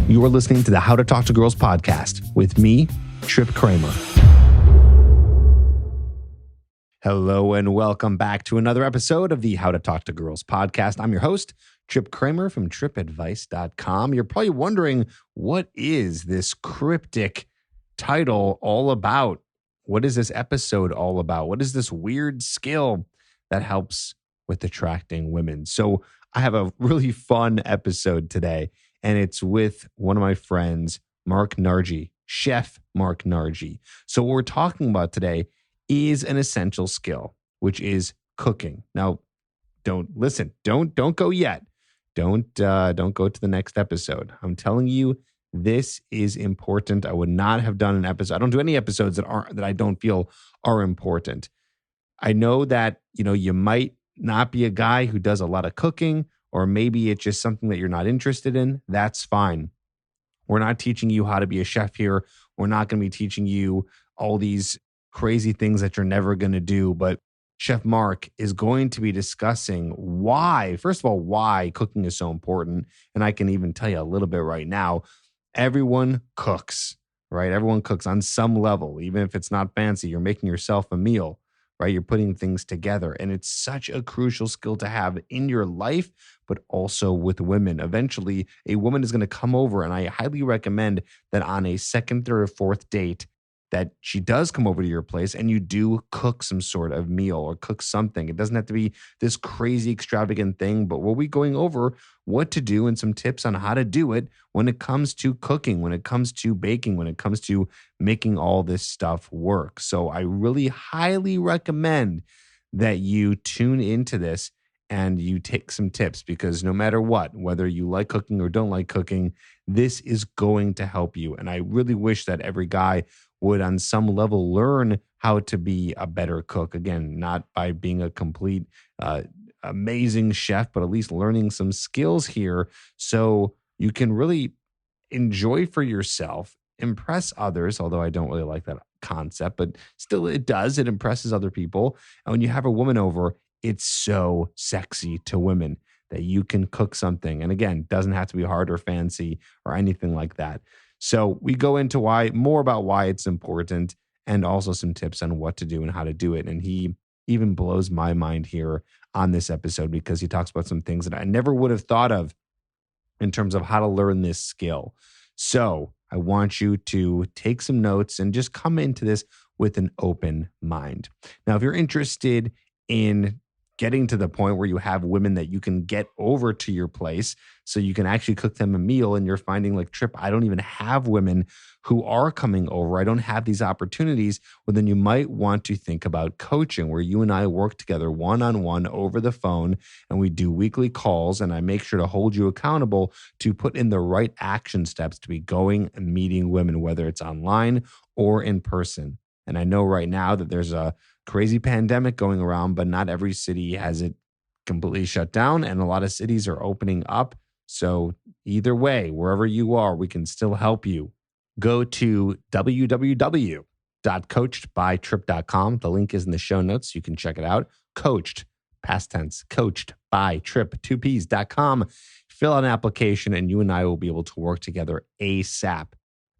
You are listening to the How to Talk to Girls podcast with me, Trip Kramer. Hello and welcome back to another episode of the How to Talk to Girls podcast. I'm your host, Trip Kramer from tripadvice.com. You're probably wondering, what is this cryptic title all about? What is this episode all about? What is this weird skill that helps with attracting women? So I have a really fun episode today, and it's with one of my friends, Mark Nargi, Chef Mark Nargi. So what we're talking about today is an essential skill, which is cooking. Now, don't go yet. Don't go to the next episode. I'm telling you, this is important. I would not have done an episode. I don't do any episodes that I don't feel are important. I know that, you might not be a guy who does a lot of cooking, or maybe it's just something that you're not interested in. That's fine. We're not teaching you how to be a chef here. We're not going to be teaching you all these crazy things that you're never going to do. But Chef Mark is going to be discussing why cooking is so important. And I can even tell you a little bit right now. Everyone cooks, right? Everyone cooks on some level, even if it's not fancy. You're making yourself a meal, right? You're putting things together. And it's such a crucial skill to have in your life, but also with women. Eventually, a woman is going to come over, and I highly recommend that on a second, third, or fourth date, that she does come over to your place and you do cook some sort of meal or cook something. It doesn't have to be this crazy extravagant thing, but we'll be going over what to do and some tips on how to do it when it comes to cooking, when it comes to baking, when it comes to making all this stuff work. So I really highly recommend that you tune into this and you take some tips, because no matter what, whether you like cooking or don't like cooking, this is going to help you. And I really wish that every guy would on some level learn how to be a better cook. Again, not by being a complete amazing chef, but at least learning some skills here so you can really enjoy for yourself, impress others, although I don't really like that concept, but still it impresses other people. And when you have a woman over, it's so sexy to women that you can cook something. And again, doesn't have to be hard or fancy or anything like that. So we go into more about why it's important, and also some tips on what to do and how to do it. And he even blows my mind here on this episode, because he talks about some things that I never would have thought of in terms of how to learn this skill. So I want you to take some notes and just come into this with an open mind. Now, if you're interested in getting to the point where you have women that you can get over to your place so you can actually cook them a meal, and you're finding like, Trip, I don't even have women who are coming over. I don't have these opportunities. Well, then you might want to think about coaching, where you and I work together one-on-one over the phone, and we do weekly calls, and I make sure to hold you accountable to put in the right action steps to be going and meeting women, whether it's online or in person. And I know right now that there's a crazy pandemic going around, but not every city has it completely shut down, and a lot of cities are opening up. So either way, wherever you are, we can still help you. Go to www.coachedbytrip.com. The link is in the show notes. You can check it out. Coached, past tense, coachedbytrip2ps.com. Fill out an application, and you and I will be able to work together ASAP.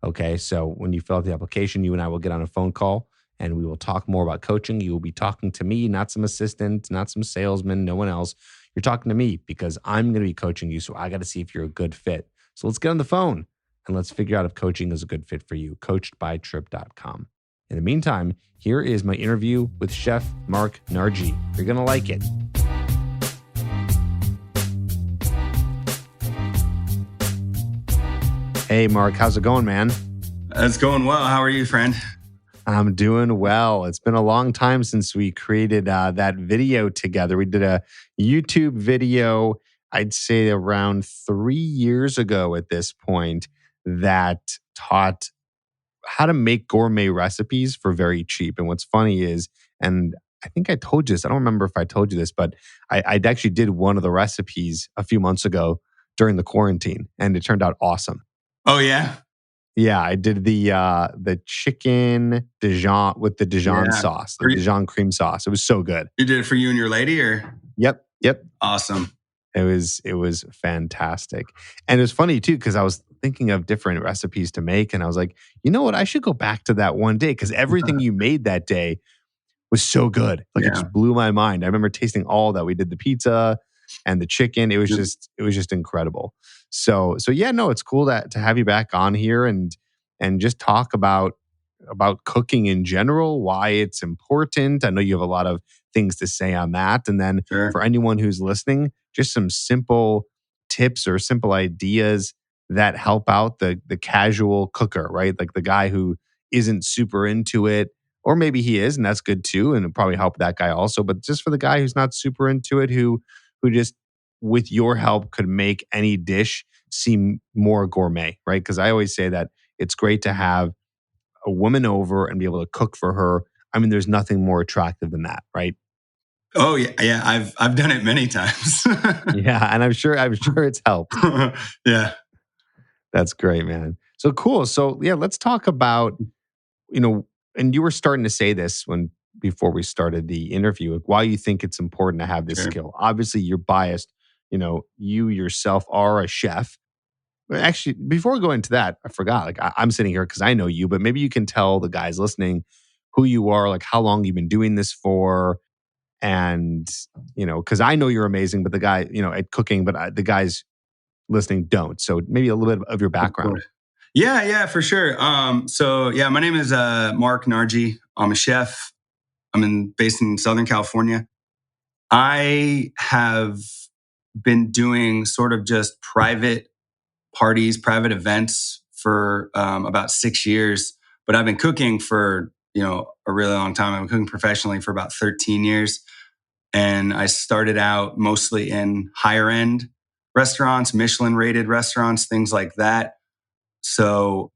Okay, so when you fill out the application, you and I will get on a phone call, and we will talk more about coaching. You will be talking to me, not some assistant, not some salesman, no one else. You're talking to me because I'm going to be coaching you, so I got to see if you're a good fit. So let's get on the phone and let's figure out if coaching is a good fit for you. Coachedbytrip.com. In the meantime, here is my interview with Chef Mark Nargi. You're going to like it. Hey, Mark, how's it going, man? It's going well. How are you, friend? I'm doing well. It's been a long time since we created that video together. We did a YouTube video, I'd say around 3 years ago at this point, that taught how to make gourmet recipes for very cheap. And what's funny is, and I think I told you this, I don't remember if I told you this, but I actually did one of the recipes a few months ago during the quarantine, and it turned out awesome. Oh, yeah? Yeah, I did the chicken Dijon with the Dijon sauce, the Dijon cream sauce. It was so good. You did it for you and your lady, or? Yep. Awesome. It was fantastic. And it was funny too, because I was thinking of different recipes to make. And I was like, you know what? I should go back to that one day because everything you made that day was so good. Like it Yeah. just blew my mind. I remember tasting all that. We did the pizza and the chicken. It was just incredible. So yeah, no, it's cool to have you back on here and just talk about cooking in general, why it's important. I know you have a lot of things to say on that. And then Sure. for anyone who's listening, just some simple tips or simple ideas that help out the casual cooker, right? Like the guy who isn't super into it, or maybe he is, and that's good too, and it'll probably help that guy also. But just for the guy who's not super into it, who just with your help could make any dish seem more gourmet, right? Because I always say that it's great to have a woman over and be able to cook for her. I mean, there's nothing more attractive than that, right? Oh yeah, yeah. I've done it many times. Yeah, and I'm sure it's helped. Yeah. That's great, man. So cool. So yeah, let's talk about, you know, and you were starting to say this when before we started the interview, like why you think it's important to have this Sure. skill. Obviously, you're biased. You yourself are a chef. But actually, before we go into that, I forgot. Like I'm sitting here because I know you, but maybe you can tell the guys listening who you are, like how long you've been doing this for, and because I know you're amazing, but the guy, at cooking, but the guys listening don't. So maybe a little bit of your Of background. course. Yeah, yeah, for sure. So yeah, my name is Mark Nargi. I'm a chef. Based in Southern California. I have been doing sort of just private parties, private events for about 6 years. But I've been cooking for a really long time. I've been cooking professionally for about 13 years, and I started out mostly in higher end restaurants, Michelin rated restaurants, things like that. So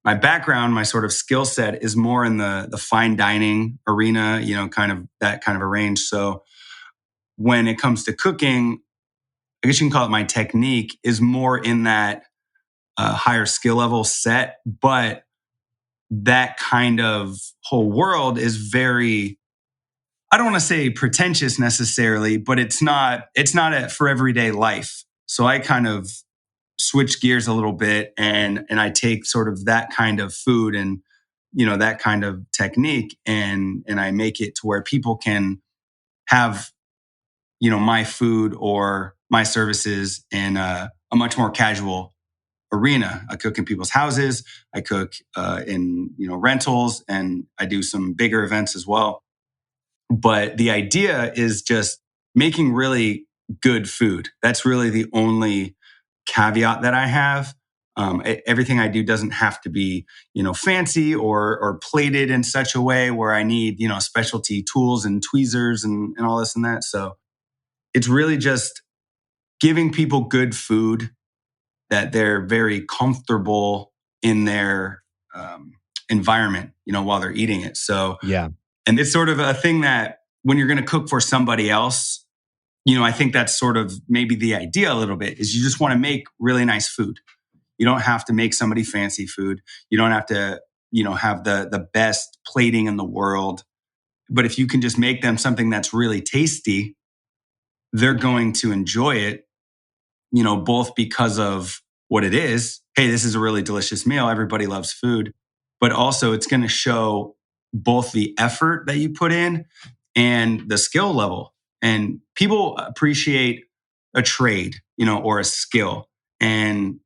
my background, my sort of skill set is more in the fine dining arena, kind of that kind of a range. So when it comes to cooking, I guess you can call it my technique is more in that higher skill level set, but that kind of whole world is very, I don't want to say pretentious necessarily, but it's not for everyday life. So I kind of switch gears a little bit and I take sort of that kind of food and that kind of technique and I make it to where people can have my food or my services in a much more casual arena. I cook in people's houses. I cook in rentals, and I do some bigger events as well. But the idea is just making really good food. That's really the only caveat that I have. Everything I do doesn't have to be fancy or plated in such a way where I need specialty tools and tweezers and all this and that. So it's really just giving people good food that they're very comfortable in their environment, while they're eating it. So, Yeah. and it's sort of a thing that when you're going to cook for somebody else, I think that's sort of maybe the idea a little bit is you just want to make really nice food. You don't have to make somebody fancy food. You don't have to, have the best plating in the world. But if you can just make them something that's really tasty, they're going to enjoy it, both because of what it is. Hey, this is a really delicious meal. Everybody loves food. But also, it's going to show both the effort that you put in and the skill level. And people appreciate a trade, or a skill. And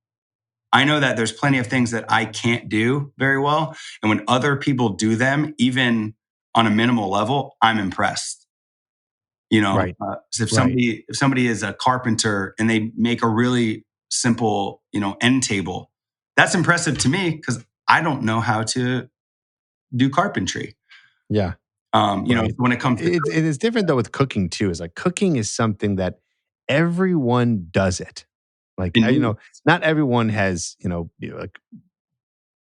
I know that there's plenty of things that I can't do very well. And when other people do them, even on a minimal level, I'm impressed. Right. So if Right. somebody is a carpenter and they make a really simple end table, that's impressive to me because I don't know how to do carpentry. Yeah. So Right. when it comes to It is different though with cooking too. Is like cooking is something that everyone does it. Like indeed, not everyone has like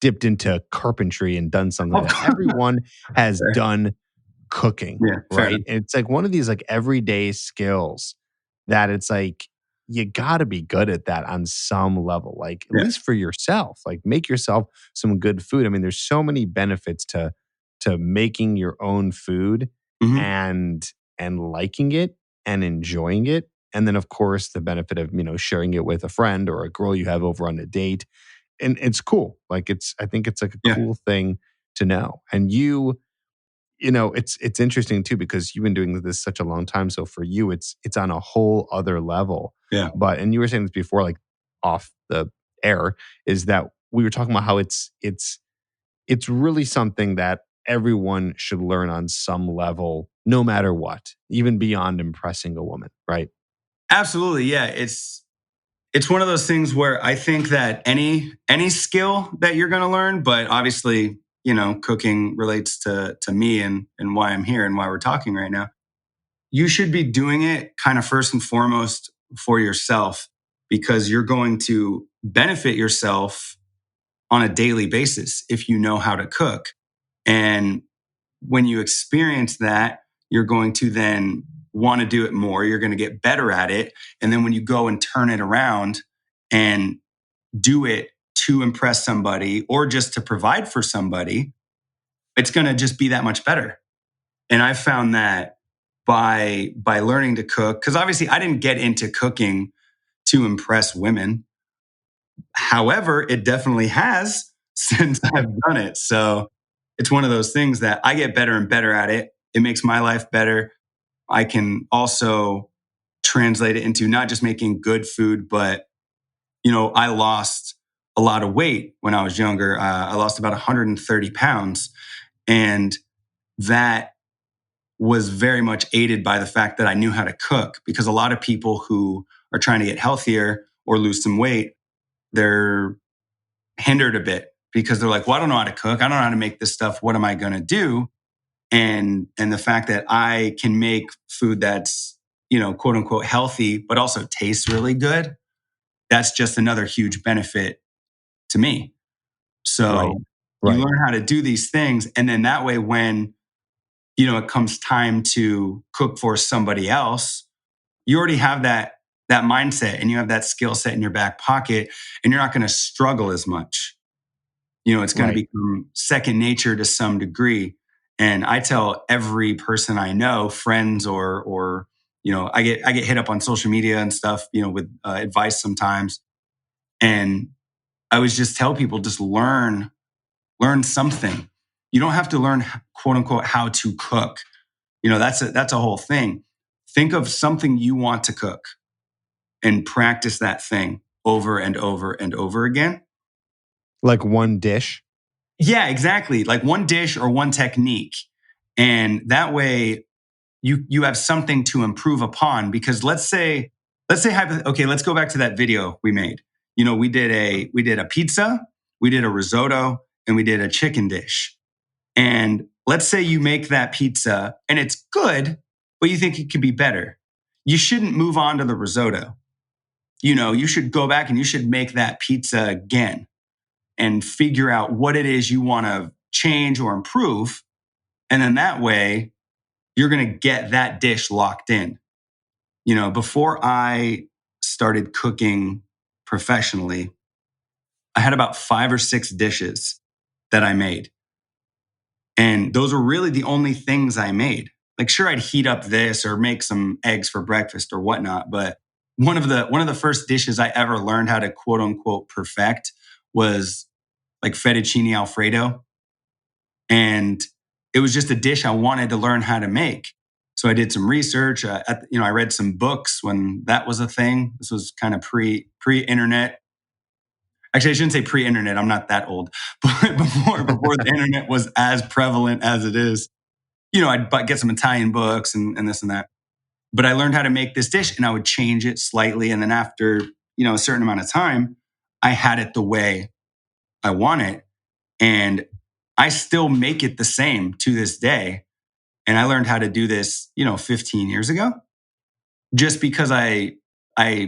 dipped into carpentry and done something like of that. course, Everyone has fair. done cooking, Yeah, fair right? enough. And it's like one of these like everyday skills that it's like you got to be good at that on some level, like at Yeah. least for yourself. Like make yourself some good food. I mean, there's so many benefits to making your own food Hmm. and liking it and enjoying it And then of course the benefit of, sharing it with a friend or a girl you have over on a date. And it's cool. Like I think it's like a Yeah. cool thing to know. And it's interesting too because you've been doing this such a long time. So for you, it's on a whole other level. Yeah. And you were saying this before, like off the air, is that we were talking about how it's really something that everyone should learn on some level, no matter what, even beyond impressing a woman, right? Absolutely. Yeah. It's one of those things where I think that any skill that you're going to learn, but obviously, cooking relates to me and why I'm here and why we're talking right now. You should be doing it kind of first and foremost for yourself because you're going to benefit yourself on a daily basis if you know how to cook. And when you experience that, you're going to then want to do it more. You're going to get better at it. And then when you go and turn it around and do it to impress somebody or just to provide for somebody, it's going to just be that much better. And I found that by learning to cook, because obviously I didn't get into cooking to impress women. However, it definitely has since I've done it. So it's one of those things that I get better and better at it. It makes my life better. I can also translate it into not just making good food, but, I lost a lot of weight when I was younger. I lost about 130 pounds. And that was very much aided by the fact that I knew how to cook because a lot of people who are trying to get healthier or lose some weight, they're hindered a bit because they're like, well, I don't know how to cook. I don't know how to make this stuff. What am I going to do? And the fact that I can make food that's, quote unquote healthy, but also tastes really good. That's just another huge benefit to me. Right. So you Right. learn how to do these things. And then that way, when, it comes time to cook for somebody else, you already have that mindset and you have that skill set in your back pocket and you're not going to struggle as much. It's going to Right. become second nature to some degree. And I tell every person I know, friends or I get hit up on social media and stuff, with advice sometimes. And I always just tell people, just learn something. You don't have to learn quote unquote how to cook. That's a whole thing. Think of something you want to cook and practice that thing over and over and over again. Like one dish. Yeah, exactly. Like one dish or one technique. And that way you have something to improve upon because okay, let's go back to that video we made. We did a pizza, we did a risotto, and we did a chicken dish. And let's say you make that pizza and it's good, but you think it could be better. You shouldn't move on to the risotto. You should go back and you should make that pizza again and figure out what it is you want to change or improve. And then that way, you're going to get that dish locked in. Before I started cooking professionally, I had about 5 or 6 dishes that I made. And those were really the only things I made. Like, sure, I'd heat up this or make some eggs for breakfast or whatnot. But one of the first dishes I ever learned how to quote unquote perfect was like fettuccine Alfredo. And it was just a dish I wanted to learn how to make. So I did some research. I read some books when that was a thing. This was kind of pre-internet. Actually, I shouldn't say pre-internet. I'm not that old, but before the internet was as prevalent as it is. I'd get some Italian books and this and that. But I learned how to make this dish, and I would change it slightly. And then after a certain amount of time, I had it the way I want it, and I still make it the same to this day. And I learned how to do this, 15 years ago, just because I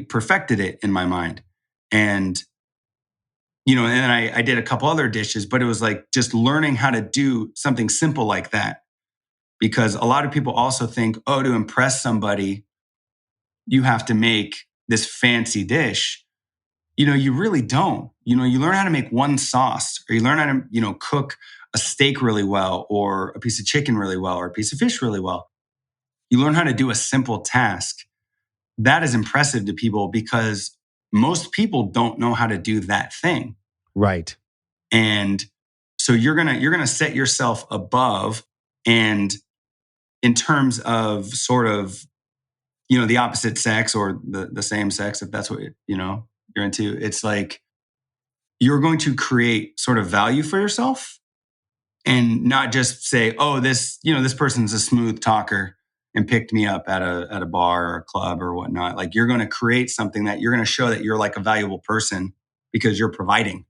perfected it in my mind. And and then I did a couple other dishes, but it was like just learning how to do something simple like that. Because a lot of people also think, oh, to impress somebody, you have to make this fancy dish. You really don't. You learn how to make one sauce, or you learn how to, cook a steak really well, or a piece of chicken really well, or a piece of fish really well. You learn how to do a simple task. that is impressive to people because most people don't know how to do that thing. Right. And so you're gonna set yourself above. And in terms of sort of, the opposite sex or the same sex, if that's what you're into, it's like you're going to create sort of value for yourself and not just say, oh, this person's a smooth talker and picked me up at a bar or a club or whatnot. Like you're going to create something that you're going to show that you're like a valuable person because you're providing.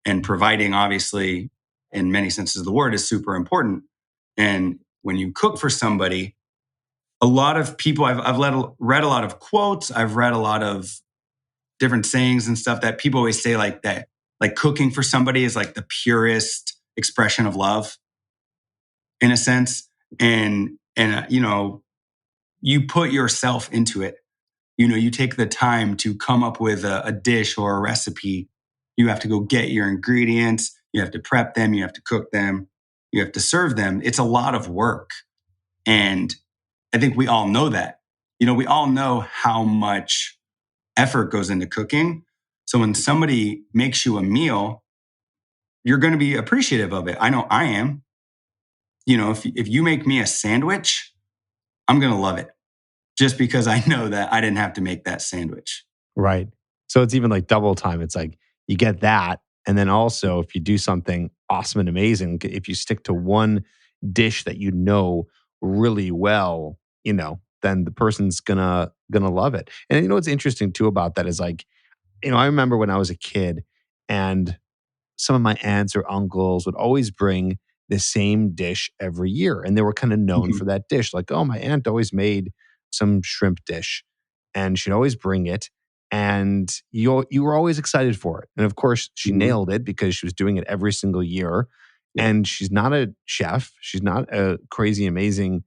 And providing, obviously, in many senses of the word, is super important. And when you cook for somebody, a lot of people, I've read a lot of quotes, I've read a lot of different sayings and stuff that people always say like that, like cooking for somebody is like the purest expression of love in a sense. And you put yourself into it. You take the time to come up with a dish or a recipe. You have to go get your ingredients. You have to prep them. You have to cook them. You have to serve them. It's a lot of work. And I think we all know that. We all know how much effort goes into cooking. So when somebody makes you a meal, you're going to be appreciative of it. I know I am. If you make me a sandwich, I'm going to love it just because I know that I didn't have to make that sandwich. Right. So it's even like double time. It's like you get that. And then also, if you do something awesome and amazing, if you stick to one dish that you know really well, then the person's gonna love it. And what's interesting too about that is like, I remember when I was a kid and some of my aunts or uncles would always bring the same dish every year. And they were kind of known Mhm. for that dish. Like, oh, my aunt always made some shrimp dish and she'd always bring it. And you were always excited for it. And of course, she Mhm. nailed it because she was doing it every single year. Yep. And she's not a chef. She's not a crazy, amazing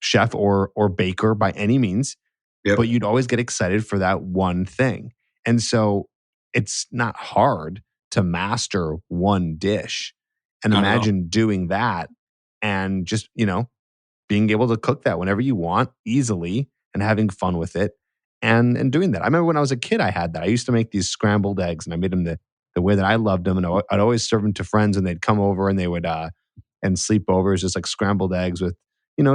chef or baker by any means, but Yep. you'd always get excited for that one thing. And so it's not hard to master one dish. And Not at all. imagine doing that and just, being able to cook that whenever you want easily and having fun with it and doing that. I remember when I was a kid, I had that. I used to make these scrambled eggs and I made them the way that I loved them. And I'd always serve them to friends and they'd come over and they would, and sleepovers, just like scrambled eggs with,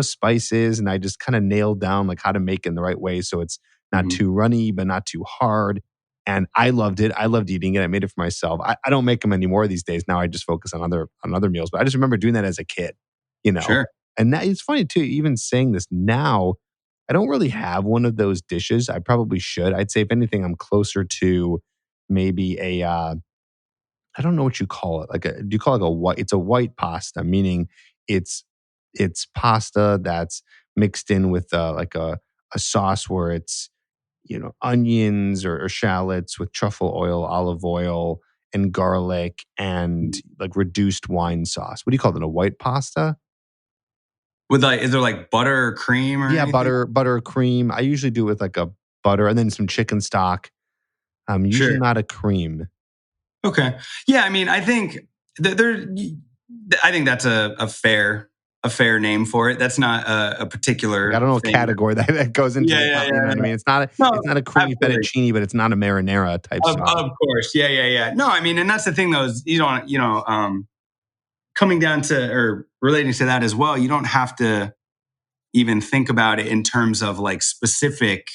spices. And I just kind of nailed down like how to make it in the right way. So it's not Mhm. too runny, but not too hard. And I loved it. I loved eating it. I made it for myself. I don't make them anymore these days. Now I just focus on other meals. But I just remember doing that as a kid, you know. Sure. And that, it's funny too, even saying this now, I don't really have one of those dishes. I probably should. I'd say if anything, I'm closer to maybe I don't know what you call it. Do you call it a white? It's a white pasta, meaning it's it's pasta that's mixed in with like a sauce where it's onions or shallots with truffle oil, olive oil, and garlic, and like reduced wine sauce. What do you call it? A white pasta? With is there like butter or cream or Yeah, anything? butter, cream. I usually do it with like a butter and then some chicken stock. Usually Sure. not a cream. Okay. Yeah. I mean, I think I think that's a fair name for it. That's not a Like, I particular don't know what thing. category that goes into Yeah. it. Yeah. You know Yeah. what I Yeah. mean? No, It's not a creamy absolutely. fettuccine, but it's not a marinara type sauce. Of course. Yeah. Yeah. Yeah. No, I mean, and that's the thing though, is you don't, coming down to or relating to that as well, you don't have to even think about it in terms of like specific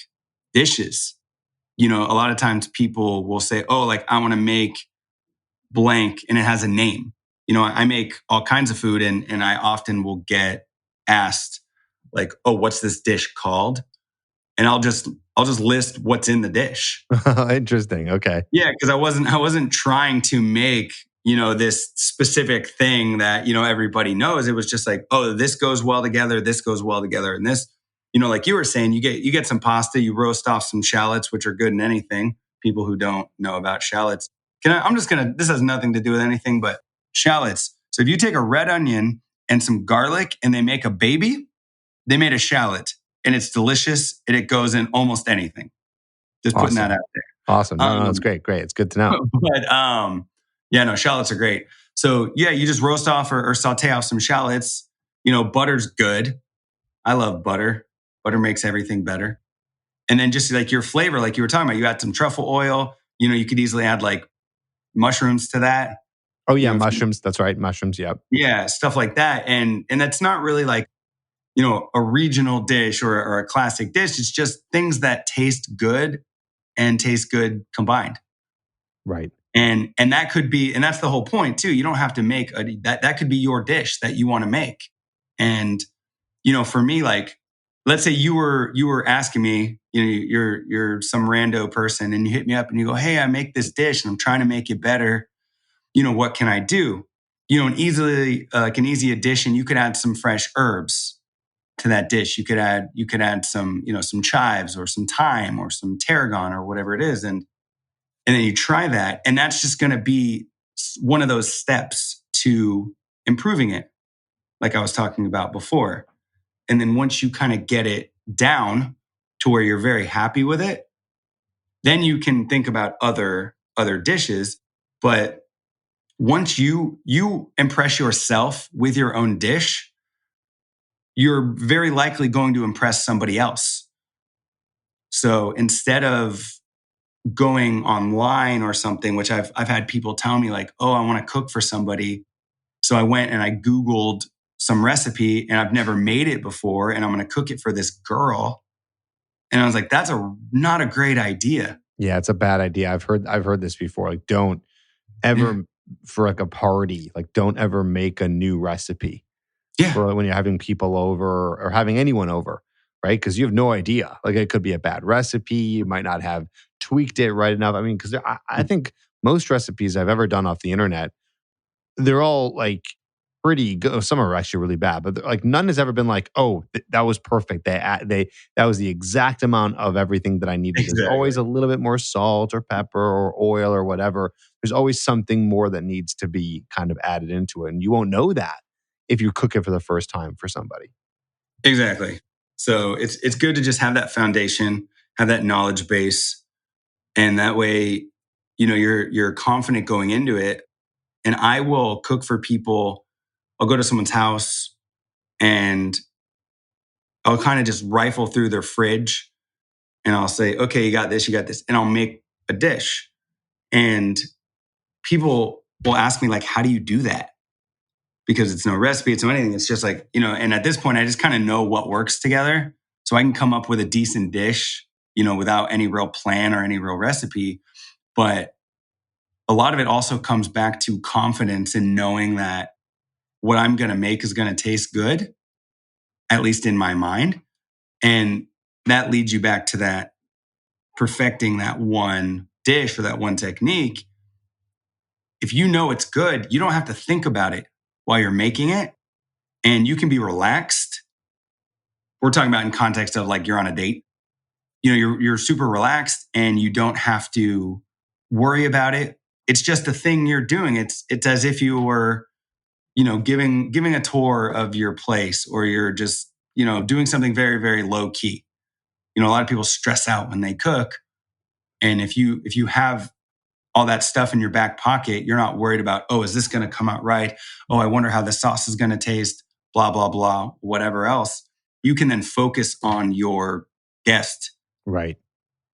dishes. A lot of times people will say, oh, like I want to make blank and it has a name. I make all kinds of food and I often will get asked like, oh, what's this dish called? And I'll just list what's in the dish. Interesting. Okay. Yeah, because I wasn't trying to make, this specific thing that, everybody knows. It was just like, oh, this goes well together, this goes well together. And this, like you were saying, you get some pasta, you roast off some shallots, which are good in anything. People who don't know about shallots. This has nothing to do with anything but shallots. So if you take a red onion and some garlic and they make a baby, they made a shallot and it's delicious and it goes in almost anything. Just putting that Awesome. out Awesome. there. No, it's great. Great. It's good to know. But yeah, no, shallots are great. So yeah, you just roast off or saute off some shallots. Butter's good. I love butter. Butter makes everything better. And then just like your flavor, like you were talking about, you add some truffle oil, you could easily add like mushrooms to that. Oh You yeah, know, mushrooms. That's right, mushrooms. Yep. yeah, stuff like that. And that's not really like, a regional dish or a classic dish. It's just things that taste good and taste good combined. Right. And that could be, and that's the whole point too. You don't have to make that could be your dish that you want to make. And, for me, like, let's say you were asking me, you're some rando person and you hit me up and you go, hey, I make this dish and I'm trying to make it better. What can I do? An easy addition, you could add some fresh herbs to that dish. You could add some, some chives or some thyme or some tarragon or whatever it is. And then you try that. And that's just going to be one of those steps to improving it, like I was talking about before. And then once you kind of get it down to where you're very happy with it, then you can think about other dishes. But once you impress yourself with your own dish, you're very likely going to impress somebody else. So instead of going online or something, which I've had people tell me like, oh, I want to cook for somebody. So I went and I Googled some recipe and I've never made it before and I'm going to cook it for this girl. And I was like, that's not a great idea. Yeah, it's a bad idea. I've heard this before. Like, don't ever for like a party, like don't ever make a new recipe Yeah, for when you're having people over or having anyone over, right? Because you have no idea. Like it could be a bad recipe. You might not have tweaked it right enough. I mean, because I think most recipes I've ever done off the internet, they're all like pretty good. Some are actually really bad, but like none has ever been like, oh, that was perfect. They that was the exact amount of everything that I needed. There's always exactly. a little bit more salt or pepper or oil or whatever. There's always something more that needs to be kind of added into it, and you won't know that if you cook it for the first time for somebody. Exactly. So it's good to just have that foundation, have that knowledge base, and that way, you're confident going into it. And I will cook for people. I'll go to someone's house and I'll kind of just rifle through their fridge and I'll say, okay, you got this. And I'll make a dish. And people will ask me, like, how do you do that? Because it's no recipe, it's no anything. It's just like, and at this point, I just kind of know what works together. So I can come up with a decent dish, without any real plan or any real recipe. But a lot of it also comes back to confidence in knowing that what I'm going to make is going to taste good, at least in my mind. And that leads you back to that perfecting that one dish or that one technique. If you know it's good, you don't have to think about it while you're making it and you can be relaxed. We're talking about in context of like you're on a date. You're super relaxed and you don't have to worry about it. It's just a thing you're doing. It's as if you were, giving a tour of your place or you're just, doing something very, very low key. A lot of people stress out when they cook. And if you have all that stuff in your back pocket, you're not worried about, oh, is this going to come out right? Oh, I wonder how the sauce is going to taste, blah, blah, blah, whatever else. You can then focus on your guest. Right.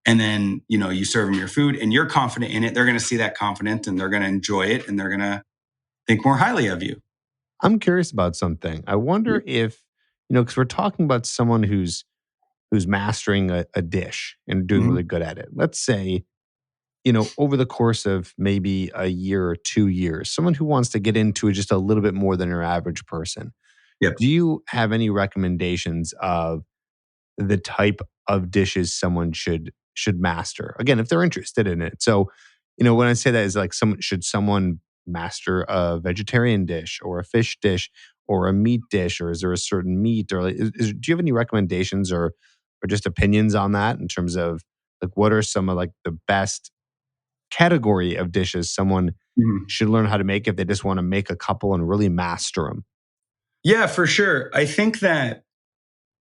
And then, you serve them your food and you're confident in it. They're going to see that confidence and they're going to enjoy it and they're going to think more highly of you. I'm curious about something. I wonder if, because we're talking about someone who's mastering a dish and doing Mm-hmm. really good at it. Let's say, over the course of maybe a year or 2 years, someone who wants to get into it just a little bit more than your average person. Yep. Do you have any recommendations of the type of dishes someone should master? Again, if they're interested in it. So, when I say that is like someone master a vegetarian dish or a fish dish or a meat dish, or is there a certain meat or do you have any recommendations or just opinions on that in terms of like what are some of like the best category of dishes someone Mhm. should learn how to make if they just want to make a couple and really master them? Yeah, for sure. I think that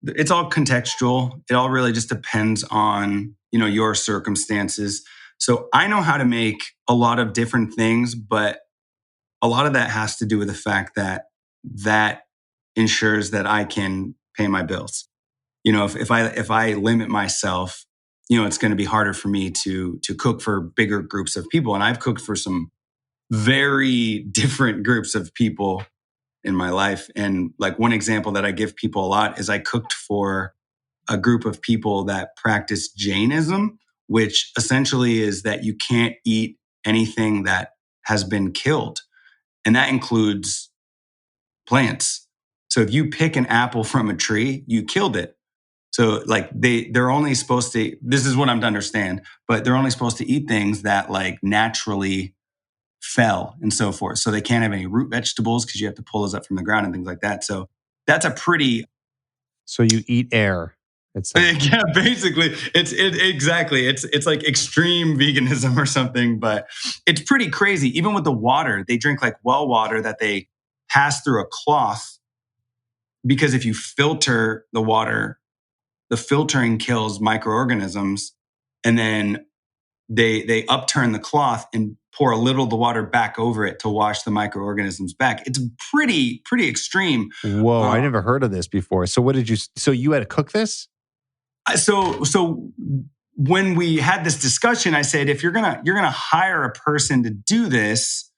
it's all contextual. It all really just depends on, your circumstances. So I know how to make a lot of different things, but a lot of that has to do with the fact that ensures that I can pay my bills. If I limit myself it's going to be harder for me to cook for bigger groups of people. And I've cooked for some very different groups of people in my life. And like one example that I give people a lot is I cooked for a group of people that practice Jainism, which essentially is that you can't eat anything that has been killed. And that includes plants. So if you pick an apple from a tree, you killed it. So like they're only supposed to, this is what I'm to understand, but they're only supposed to eat things that like naturally fell and so forth. So they can't have any root vegetables because you have to pull those up from the ground and things like that. So that's a pretty So you eat air. yeah, basically exactly. It's like extreme veganism or something, but it's pretty crazy. Even with the water, they drink like well water that they pass through a cloth because if you filter the water, the filtering kills microorganisms, and then they upturn the cloth and pour a little of the water back over it to wash the microorganisms back. It's pretty extreme. Whoa, I never heard of this before. So what did you? So you had to cook this? So when we had this discussion, I said, if you're gonna hire a person to do this,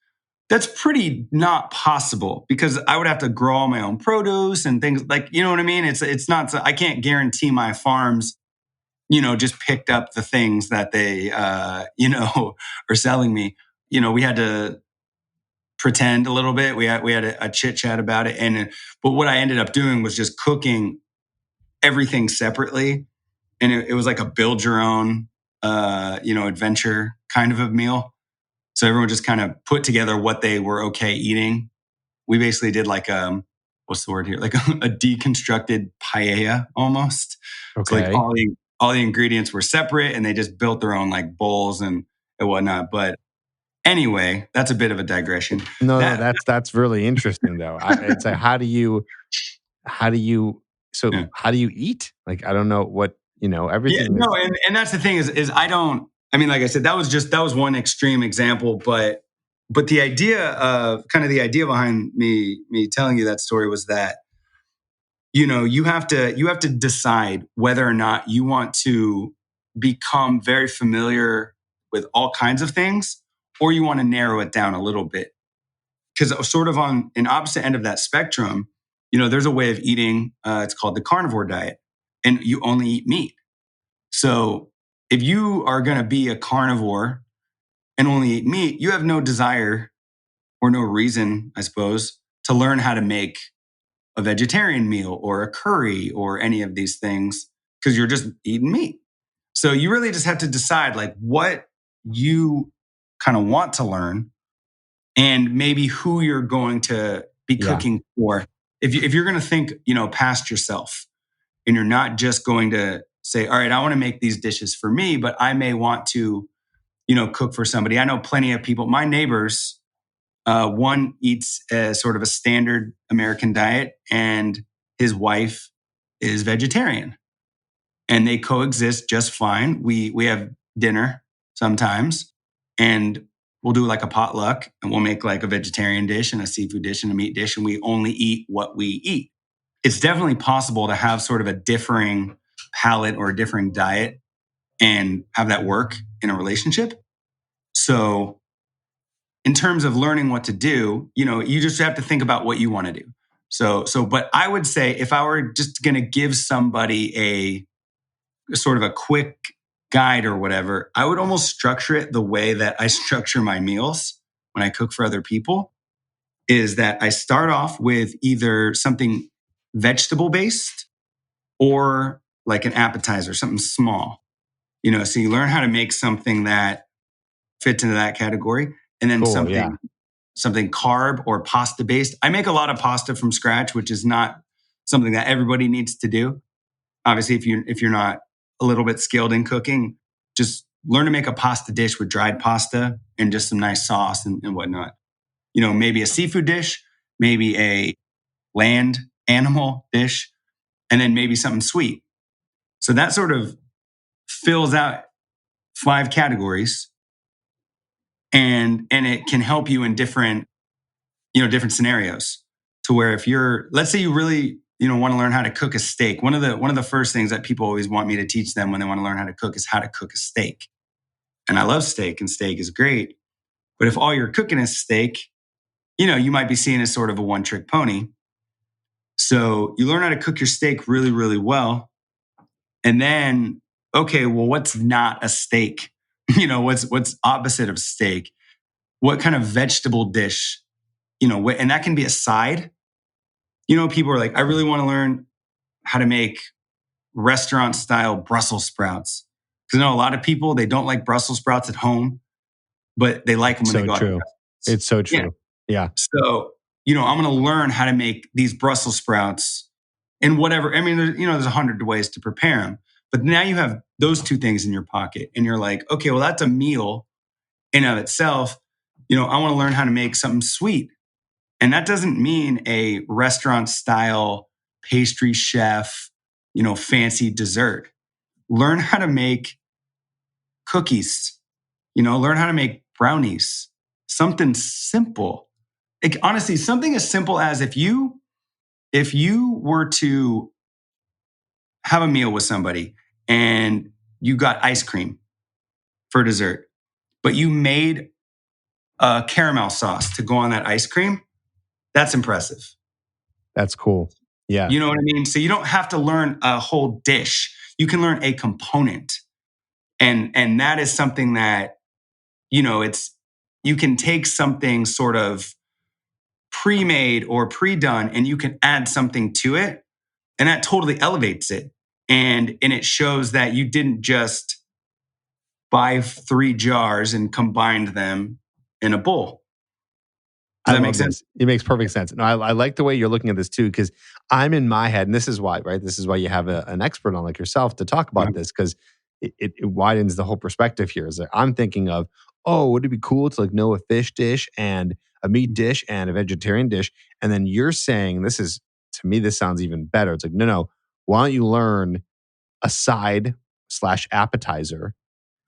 that's pretty not possible because I would have to grow all my own produce and things like, you know what I mean? It's not, I can't guarantee my farms, just picked up the things that they, are selling me. We had to pretend a little bit. We had a chit chat about it. But what I ended up doing was just cooking everything separately. And it was like a build your own, adventure kind of a meal. So everyone just kind of put together what they were okay eating. We basically did like what's the word here? Like a deconstructed paella almost. Okay. So like all the ingredients were separate, and they just built their own like bowls and whatnot. But anyway, that's a bit of a digression. No, that's really interesting though. It's like how do you Yeah. how do you eat? Like I don't know what everything. Yeah, no, and that's the thing is I don't. I mean, like I said, that was one extreme example, but the idea behind me telling you that story was that you have to decide whether or not you want to become very familiar with all kinds of things, or you want to narrow it down a little bit. Because sort of on an opposite end of that spectrum, there's a way of eating. It's called the carnivore diet, and you only eat meat. So if you are going to be a carnivore and only eat meat, you have no desire or no reason, I suppose, to learn how to make a vegetarian meal or a curry or any of these things because you're just eating meat. So you really just have to decide like what you kind of want to learn and maybe who you're going to be cooking for. If you're going to think, past yourself and you're not just going to say, all right, I want to make these dishes for me, but I may want to, cook for somebody. I know plenty of people, my neighbors, one eats a sort of a standard American diet, and his wife is vegetarian, and they coexist just fine. We have dinner sometimes, and we'll do like a potluck, and we'll make like a vegetarian dish and a seafood dish and a meat dish, and we only eat what we eat. It's definitely possible to have sort of a differing palate or a differing diet and have that work in a relationship. So in terms of learning what to do, you just have to think about what you want to do. But I would say if I were just going to give somebody a sort of a quick guide or whatever, I would almost structure it the way that I structure my meals when I cook for other people, is that I start off with either something vegetable based or like an appetizer, something small, so you learn how to make something that fits into that category. And then something carb or pasta based. I make a lot of pasta from scratch, which is not something that everybody needs to do. Obviously, if you're not a little bit skilled in cooking, just learn to make a pasta dish with dried pasta and just some nice sauce and whatnot. Maybe a seafood dish, maybe a land animal dish, and then maybe something sweet. So that sort of fills out 5 categories, and it can help you in different scenarios. To where if let's say you really want to learn how to cook a steak, one of the first things that people always want me to teach them when they want to learn how to cook is how to cook a steak. And I love steak, and steak is great. But if all you're cooking is steak, you might be seen as sort of a one-trick pony. So you learn how to cook your steak really, really well. And then, okay, well, what's not a steak? What's opposite of steak? What kind of vegetable dish? And that can be a side. People are like, I really want to learn how to make restaurant style Brussels sprouts. Because I know a lot of people, they don't like Brussels sprouts at home, but they like them when So they go out to true. restaurants. It's so true. Yeah. So, I'm going to learn how to make these Brussels sprouts and whatever. I mean, there's 100 ways to prepare them. But now you have those two things in your pocket and you're like, okay, well, that's a meal in of itself. I want to learn how to make something sweet. And that doesn't mean a restaurant style pastry chef, fancy dessert. Learn how to make cookies, learn how to make brownies, something simple. Honestly, something as simple as if you were to have a meal with somebody and you got ice cream for dessert, but you made a caramel sauce to go on that ice cream, that's impressive. That's cool. Yeah. You know what I mean? So you don't have to learn a whole dish. You can learn a component. And that is something that, you can take something sort of pre-made or pre-done and you can add something to it. And that totally elevates it. And it shows that you didn't just buy 3 jars and combined them in a bowl. Does that make sense? It makes perfect sense. No, I like the way you're looking at this too, because I'm in my head, and this is why, right? This is why you have an expert on like yourself to talk about this, because it widens the whole perspective here. Is that I'm thinking of, would it be cool to like know a fish dish and a meat dish and a vegetarian dish? And then you're saying to me, this sounds even better. It's like, no. Why don't you learn a side / appetizer,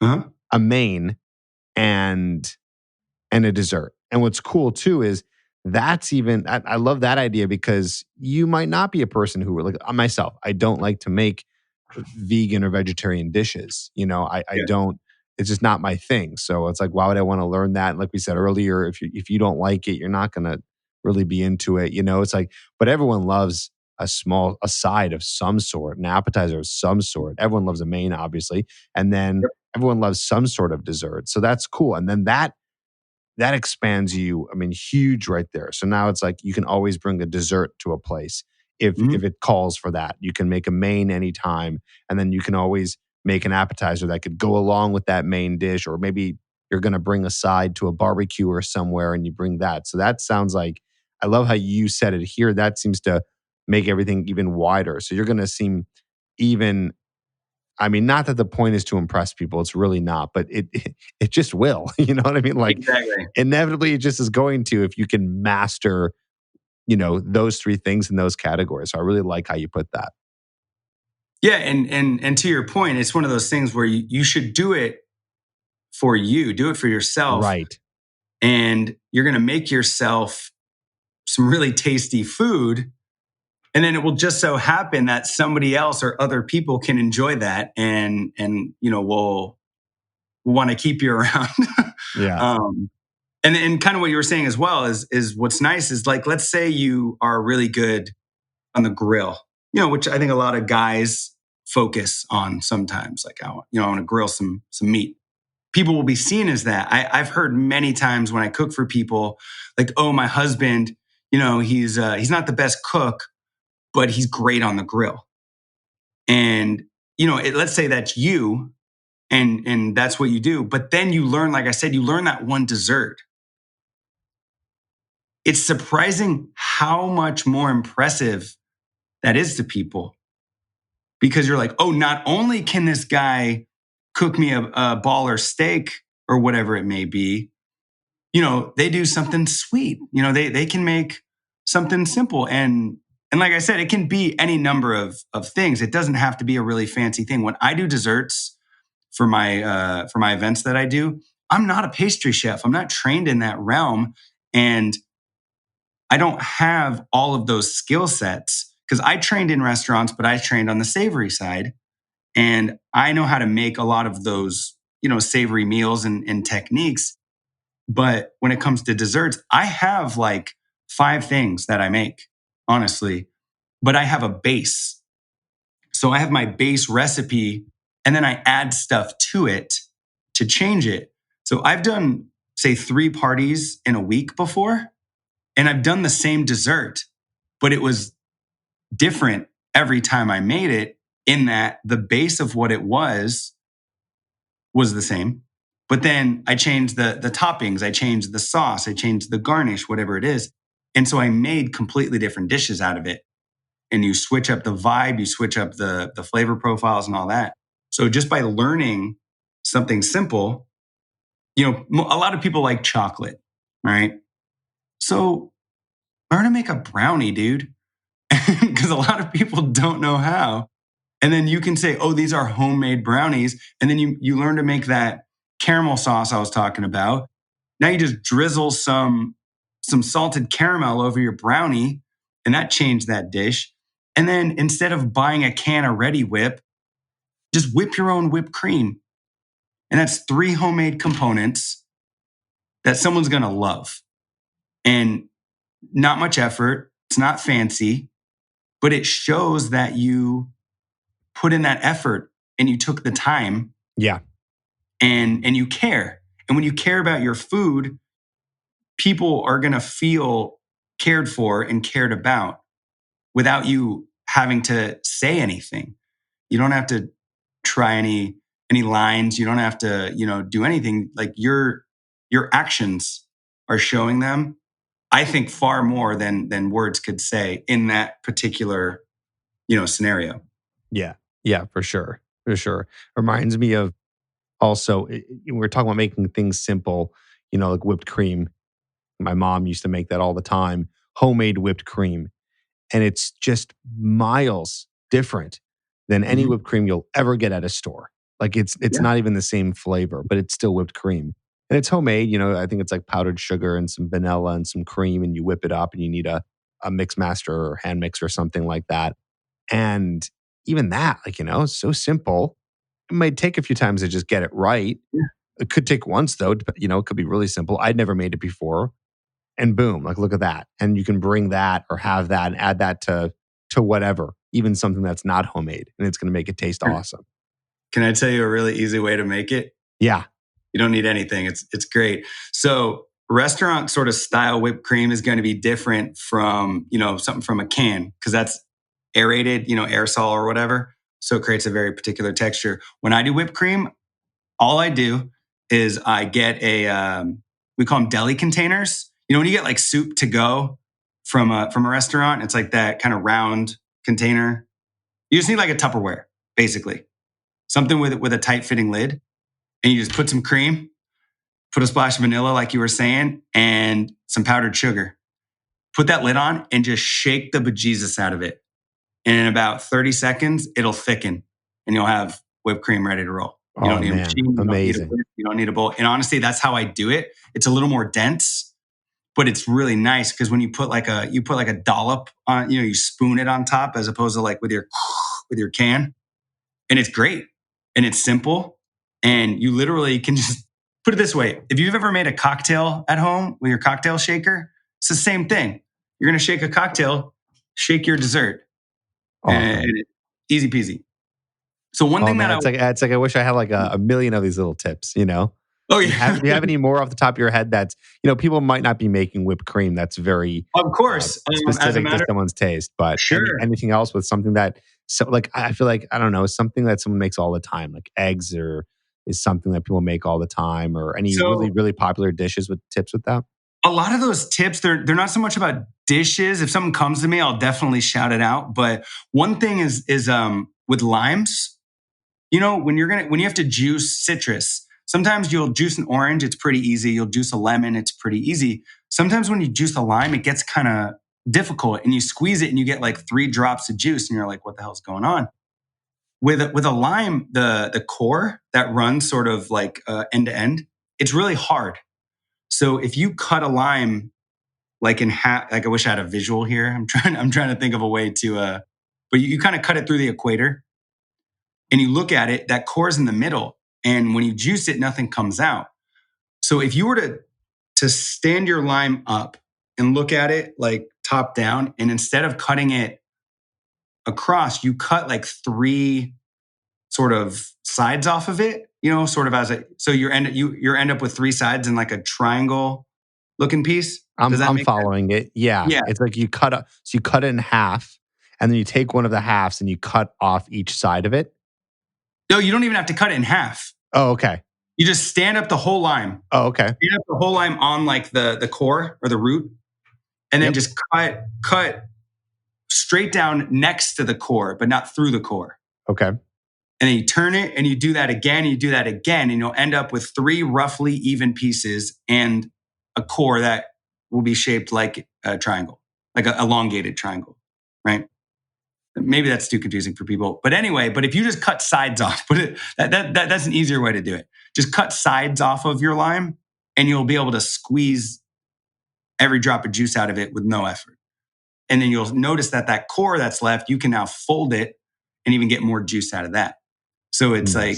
a main, and a dessert? And what's cool too is I love that idea, because you might not be a person who, like myself, I don't like to make vegan or vegetarian dishes. I don't, it's just not my thing. So it's like, why would I want to learn that? And like we said earlier, if you don't like it, you're not going to really be into it. It's like, but everyone loves a side of some sort, an appetizer of some sort. Everyone loves a main, obviously. And then everyone loves some sort of dessert. So that's cool. And then that expands you, huge right there. So now it's like you can always bring a dessert to a place if it calls for that. You can make a main anytime, and then you can always make an appetizer that could go along with that main dish, or maybe you're going to bring a side to a barbecue or somewhere and you bring that. So that sounds like, I love how you said it here. That seems to make everything even wider. So you're going to seem even, not that the point is to impress people. It's really not, but it just will. You know what I mean? Like, exactly. Inevitably, it just is going to, if you can master, those 3 things in those categories. So I really like how you put that. Yeah, and to your point, it's one of those things where you should do it for you, do it for yourself, right? And you're going to make yourself some really tasty food. And then it will just so happen that somebody else or other people can enjoy that and will want to keep you around. Yeah. And kind of what you were saying as well is what's nice is, like, let's say you are really good on the grill, which I think a lot of guys focus on sometimes. Like, I want to grill some meat. People will be seen as that. I've heard many times when I cook for people, like, oh, my husband, he's not the best cook, but he's great on the grill. And, let's say that's you and that's what you do. But then you learn, like I said, you learn that one dessert. It's surprising how much more impressive that is to people, because you're like, oh, not only can this guy cook me a baller steak or whatever it may be, they do something sweet. They can make something simple. And like I said, it can be any number of things. It doesn't have to be a really fancy thing. When I do desserts for my events that I do, I'm not a pastry chef. I'm not trained in that realm. And I don't have all of those skill sets, because I trained in restaurants, but I trained on the savory side. And I know how to make a lot of those, savory meals and techniques. But when it comes to desserts, I have like 5 things that I make, honestly, but I have a base. So I have my base recipe and then I add stuff to it to change it. So I've done, say, 3 parties in a week before, and I've done the same dessert, but it was different every time I made it, in that the base of what it was the same. But then I changed the toppings, I changed the sauce, I changed the garnish, whatever it is. And so I made completely different dishes out of it. And you switch up the vibe, you switch up the flavor profiles and all that. So just by learning something simple, a lot of people like chocolate, right? So learn to make a brownie, dude, because a lot of people don't know how. And then you can say, oh, these are homemade brownies. And then you learn to make that caramel sauce I was talking about. Now you just drizzle some salted caramel over your brownie, and that changed that dish. And then instead of buying a can of Ready Whip, just whip your own whipped cream. And that's 3 homemade components that someone's going to love. And not much effort. It's not fancy, but it shows that you put in that effort and you took the time. Yeah. And you care. And when you care about your food, people are going to feel cared for and cared about without you having to say anything. You don't have to try any lines. You don't have to, do anything. Like your actions are showing them, I think, far more than words could say in that particular, scenario. Yeah. Yeah, for sure. For sure. Reminds me of also, we're talking about making things simple, like whipped cream. My mom used to make that all the time, homemade whipped cream. And it's just miles different than any Mhm. whipped cream you'll ever get at a store. Like it's Yeah. not even the same flavor, but it's still whipped cream. And it's homemade, I think it's like powdered sugar and some vanilla and some cream, and you whip it up and you need a mix master or hand mix or something like that. And even that, like, it's so simple. It might take a few times to just get it right. Yeah. It could take once though, it could be really simple. I'd never made it before. And boom, like look at that. And you can bring that or have that and add that to whatever, even something that's not homemade, and it's going to make it taste awesome. Can I tell you a really easy way to make it? Yeah. You don't need anything. It's great. So restaurant sort of style whipped cream is going to be different from, something from a can, because that's aerated, aerosol or whatever. So it creates a very particular texture. When I do whipped cream, all I do is I get we call them deli containers. When you get like soup to go from a restaurant, it's like that kind of round container. You just need like a Tupperware, basically. Something with a tight fitting lid. And you just put some cream, put a splash of vanilla, like you were saying, and some powdered sugar. Put that lid on and just shake the bejesus out of it. And in about 30 seconds, it'll thicken and you'll have whipped cream ready to roll. You Oh don't need a man, machine. You don't need a amazing. whip. You don't need a bowl. And honestly, that's how I do it. It's a little more dense, but it's really nice because when you put like a dollop on, you spoon it on top as opposed to like with your can, and it's great and it's simple, and you literally can just put it this way. If you've ever made a cocktail at home with your cocktail shaker, it's the same thing. You're going to shake a cocktail, shake your dessert, and Awesome. easy peasy. So one Oh thing man, that it's like I wish I had like a million of these little tips. oh Do you have yeah, do you have any more off the top of your head that's, people might not be making whipped cream that's very of course. As a specific to matter, someone's taste, but sure. anything else with something that, so like I feel like, I don't know, something that someone makes all the time, like eggs, or is something that people make all the time, or any really, So really popular dishes with tips with that? a lot of those tips, they're not so much about dishes. If something comes to me, I'll definitely shout it out. But one thing is with limes. When you have to juice citrus, sometimes you'll juice an orange, it's pretty easy. You'll juice a lemon, it's pretty easy. Sometimes when you juice a lime, it gets kind of difficult, and you squeeze it and you get like 3 drops of juice and you're like, what the hell's going on? With a lime, the core that runs sort of like end to end, it's really hard. So if you cut a lime like in half. Like I wish I had a visual here. I'm trying to think of a way to. But you kind of cut it through the equator, and you look at it. That core is in the middle, and when you juice it, nothing comes out. So if you were to stand your lime up and look at it like top down, and instead of cutting it across, you cut like 3 sort of sides off of it, sort of as a, so you end up with 3 sides in like a triangle looking piece. Does that I'm make sense? following it. Yeah. Yeah. It's like you cut it in half and then you take one of the halves and you cut off each side of it. No, you don't even have to cut it in half. Oh, okay. You just stand up the whole lime. Oh, okay. Stand up the whole lime on like the core or the root, and then just cut straight down next to the core, but not through the core. Okay. And then you turn it and you do that again, and you'll end up with 3 roughly even pieces and a core that will be shaped like a triangle, like an elongated triangle, right? Maybe that's too confusing for people. But anyway, if you just cut sides off, that's an easier way to do it. Just cut sides off of your lime and you'll be able to squeeze every drop of juice out of it with no effort. And then you'll notice that core that's left, you can now fold it and even get more juice out of that. So it's like,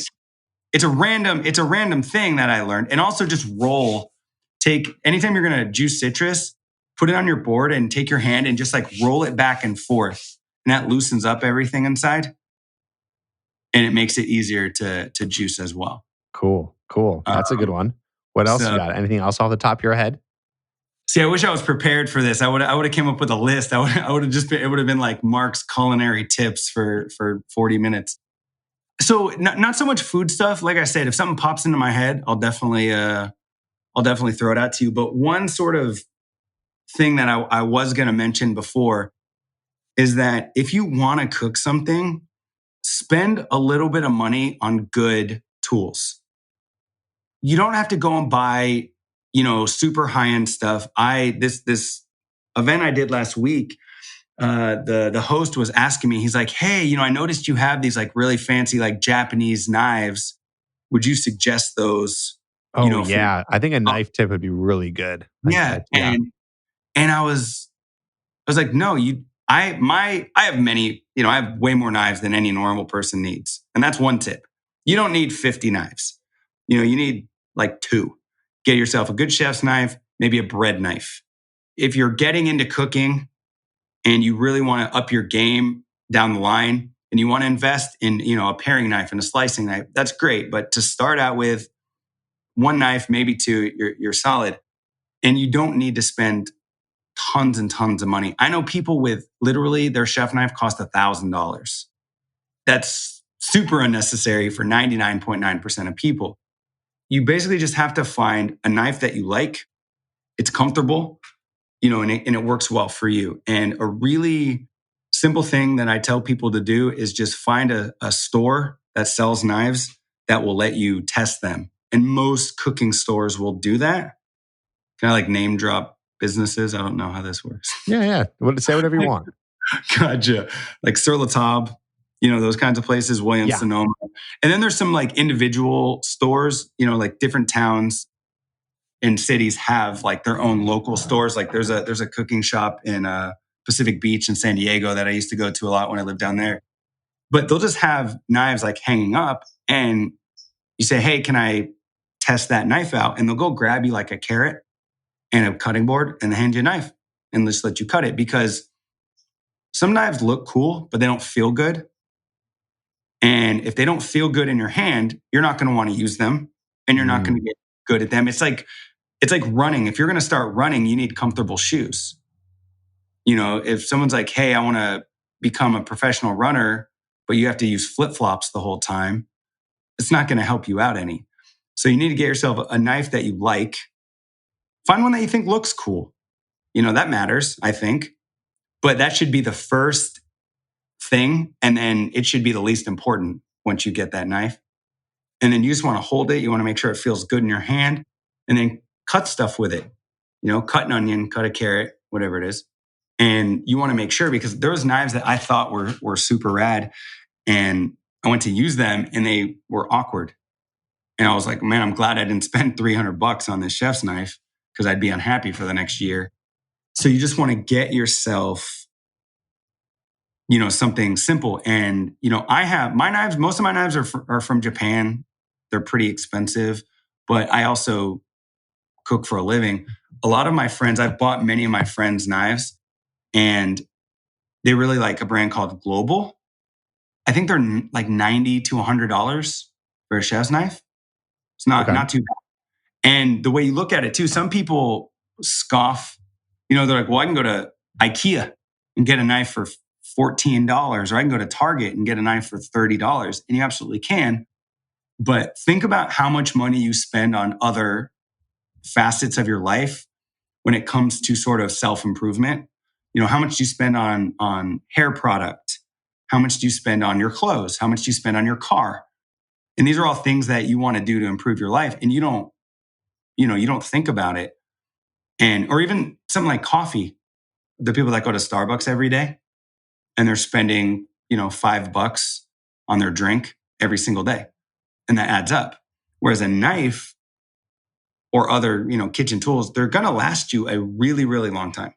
it's a random thing that I learned. And also just anytime you're going to juice citrus, put it on your board and take your hand and just like roll it back and forth. And that loosens up everything inside. And it makes it easier to juice as well. Cool. That's a good one. What else you got? Anything else off the top of your head? See, I wish I was prepared for this. I would have came up with a list. It would have been like Mark's culinary tips for 40 minutes. So not so much food stuff. Like I said, if something pops into my head, I'll definitely throw it out to you. But one sort of thing that I was going to mention before is that if you want to cook something, spend a little bit of money on good tools. You don't have to go and buy, super high-end stuff. This event I did last week, the host was asking me, he's like, hey, I noticed you have these like really fancy, like Japanese knives. Would you suggest those? Oh, yeah. I think a knife tip would be really good. Yeah. And I was like, no, I have many, I have way more knives than any normal person needs. And that's one tip. You don't need 50 knives. You need like 2. Get yourself a good chef's knife, maybe a bread knife. If you're getting into cooking and you really want to up your game down the line and you want to invest in, a paring knife and a slicing knife, that's great. But to start out with 1 knife, maybe 2, you're solid. And you don't need to spend tons and tons of money. I know people with literally their chef knife cost $1,000. That's super unnecessary for 99.9% of people. You basically just have to find a knife that you like. It's comfortable, and it works well for you. And a really simple thing that I tell people to do is just find a store that sells knives that will let you test them. And most cooking stores will do that. Can I like name drop businesses? I don't know how this works. Yeah. Say whatever you want. Gotcha. Like Sur La Table, those kinds of places, Williams-Sonoma. And then there's some like individual stores, like different towns and cities have like their own local stores. Like there's a cooking shop in Pacific Beach in San Diego that I used to go to a lot when I lived down there. But they'll just have knives like hanging up and you say, hey, can I test that knife out? And they'll go grab you like a carrot and a cutting board and hand you a knife and just let you cut it, because some knives look cool, but they don't feel good. And if they don't feel good in your hand, you're not going to want to use them and you're not going to get good at them. It's like running. If you're going to start running, you need comfortable shoes. If someone's like, hey, I want to become a professional runner, but you have to use flip-flops the whole time, it's not going to help you out any. So you need to get yourself a knife that you like. Find one that you think looks cool. That matters, I think. But that should be the first thing. And then it should be the least important once you get that knife. And then you just want to hold it. You want to make sure it feels good in your hand. And then cut stuff with it. Cut an onion, cut a carrot, whatever it is. And you want to make sure, because there was knives that I thought were super rad. And I went to use them and they were awkward. And I was like, man, I'm glad I didn't spend $300 on this chef's knife, because I'd be unhappy for the next year. So you just want to get yourself, something simple. And, I have my knives, most of my knives are from Japan. They're pretty expensive, but I also cook for a living. A lot of my friends, I've bought many of my friends' knives, and they really like a brand called Global. I think they're like $90 to $100 for a chef's knife. It's Okay. not too bad. And the way you look at it too, some people scoff. They're like, well, I can go to IKEA and get a knife for $14, or I can go to Target and get a knife for $30. And you absolutely can. But think about how much money you spend on other facets of your life when it comes to sort of self-improvement. How much do you spend on hair product? How much do you spend on your clothes? How much do you spend on your car? And these are all things that you want to do to improve your life. And you don't think about it. Or even something like coffee. The people that go to Starbucks every day and they're spending, $5 on their drink every single day. And that adds up. Whereas a knife or other, kitchen tools, they're going to last you a really, really long time.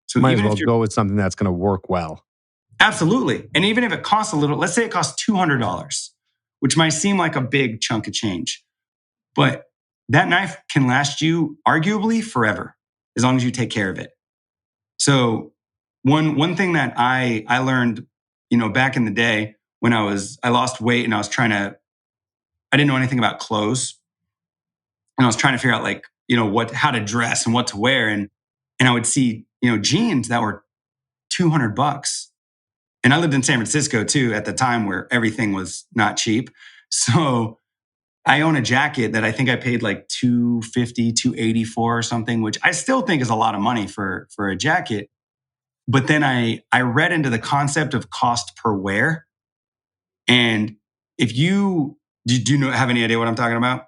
So Might as even well if you're go with something that's going to work well. absolutely, and even if it costs a little, let's say it costs $200, which might seem like a big chunk of change, but that knife can last you arguably forever as long as you take care of it. So one thing that I learned, back in the day when I lost weight and I didn't know anything about clothes, and I was trying to figure out like, how to dress and what to wear. And I would see, jeans that were $200. And I lived in San Francisco too at the time where everything was not cheap. So I own a jacket that I think I paid like 250, 280 for or something, which I still think is a lot of money for a jacket. But then I read into the concept of cost per wear. And if do you have any idea what I'm talking about?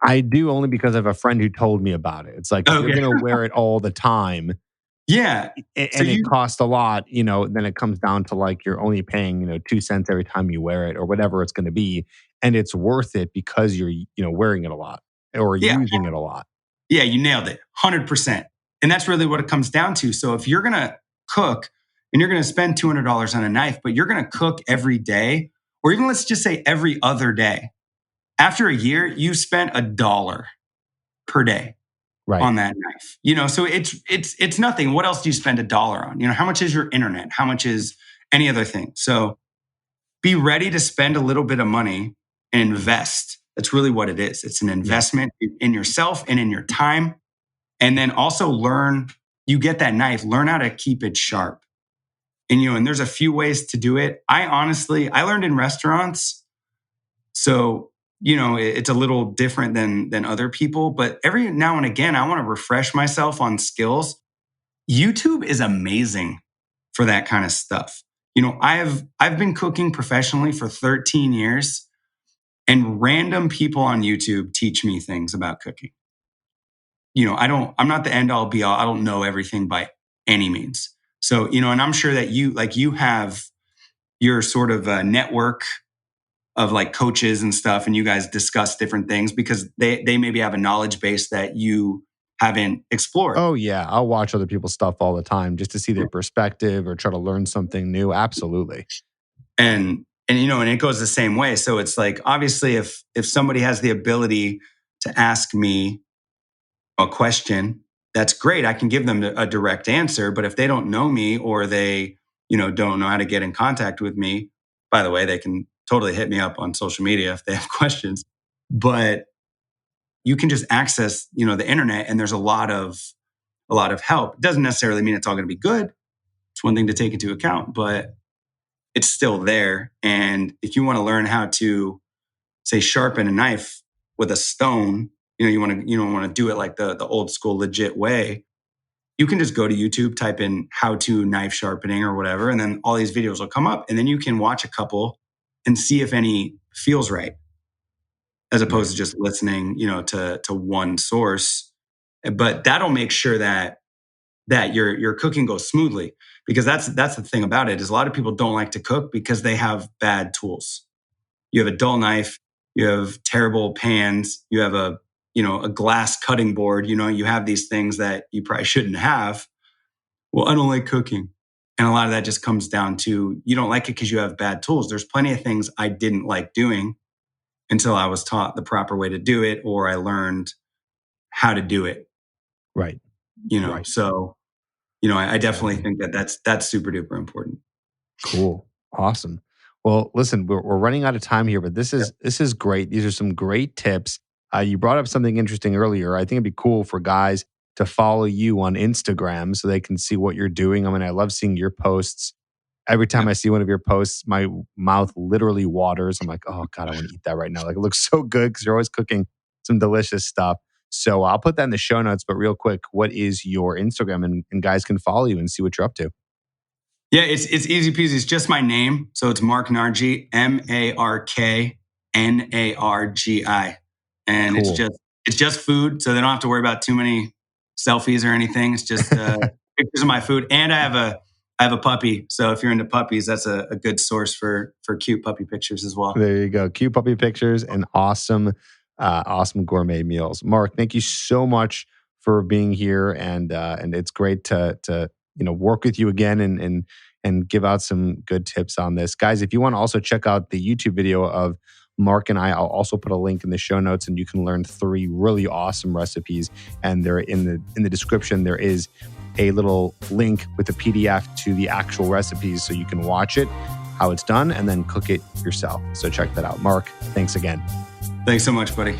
I do, only because I have a friend who told me about it. It's like if you're Okay. going to wear it all the time Yeah. So and it costs a lot, then it comes down to like you're only paying, 2 cents every time you wear it or whatever it's going to be. And it's worth it because you're, wearing it a lot or yeah, using it a lot. yeah, you nailed it. 100%. And that's really what it comes down to. So if you're going to cook and you're going to spend $200 on a knife, but you're going to cook every day, or even let's just say every other day, after a year, you spent $1 per day Right. on that knife. So it's nothing. What else do you spend $1 on? How much is your internet? How much is any other thing? So be ready to spend a little bit of money and invest. That's really what it is. It's an investment in yourself and in your time. And then also you get that knife, learn how to keep it sharp. And there's a few ways to do it. I learned in restaurants. So, it's a little different than other people, but every now and again, I want to refresh myself on skills. YouTube is amazing for that kind of stuff. I've been cooking professionally for 13 years, and random people on YouTube teach me things about cooking. I'm not the end all be all. I don't know everything by any means. So, and I'm sure that you have your sort of network of like coaches and stuff, and you guys discuss different things because they maybe have a knowledge base that you haven't explored. Oh yeah, I'll watch other people's stuff all the time just to see their perspective or try to learn something new. Absolutely. And it goes the same way. So it's like, obviously if somebody has the ability to ask me a question, that's great. I can give them a direct answer. But if they don't know me or they, don't know how to get in contact with me, by the way, they can totally hit me up on social media if they have questions. But you can just access, the internet, and there's a lot of help. It doesn't necessarily mean it's all going to be good. It's one thing to take into account, but it's still there. And if you want to learn how to, say, sharpen a knife with a stone, you don't want to do it like the old school legit way. You can just go to YouTube, type in how to knife sharpening or whatever, and then all these videos will come up, and then you can watch a couple and see if any feels right, as opposed to just listening, to one source. But that'll make sure that your cooking goes smoothly, because that's the thing about it is a lot of people don't like to cook because they have bad tools. You have a dull knife, you have terrible pans, you have a a glass cutting board. You have these things that you probably shouldn't have. Well, I don't like cooking. And a lot of that just comes down to you don't like it because you have bad tools. There's plenty of things I didn't like doing until I was taught the proper way to do it, or I learned how to do it. Right. Right. So, I definitely think that's super duper important. Cool. Awesome. Well, listen, we're running out of time here, but this is great. These are some great tips. You brought up something interesting earlier. I think it'd be cool for guys to follow you on Instagram so they can see what you're doing. I mean, I love seeing your posts. Every time I see one of your posts, my mouth literally waters. I'm like, oh God, I want to eat that right now. Like, it looks so good because you're always cooking some delicious stuff. So I'll put that in the show notes. But real quick, what is your Instagram? And guys can follow you and see what you're up to. Yeah, it's easy peasy. It's just my name. So it's Mark Nargi, MarkNargi. And Cool. it's just food. So they don't have to worry about too many selfies or anything. It's just pictures of my food. And I have a puppy. So if you're into puppies, that's a good source for cute puppy pictures as well. There you go. Cute puppy pictures and awesome gourmet meals. Mark, thank you so much for being here. And it's great to work with you again and give out some good tips on this. Guys, if you want to also check out the YouTube video of Mark and I'll also put a link in the show notes, and you can learn 3 really awesome recipes. And they're in the description. There is a little link with a PDF to the actual recipes, so you can watch it, how it's done, and then cook it yourself. So check that out. Mark, thanks again. Thanks so much, buddy.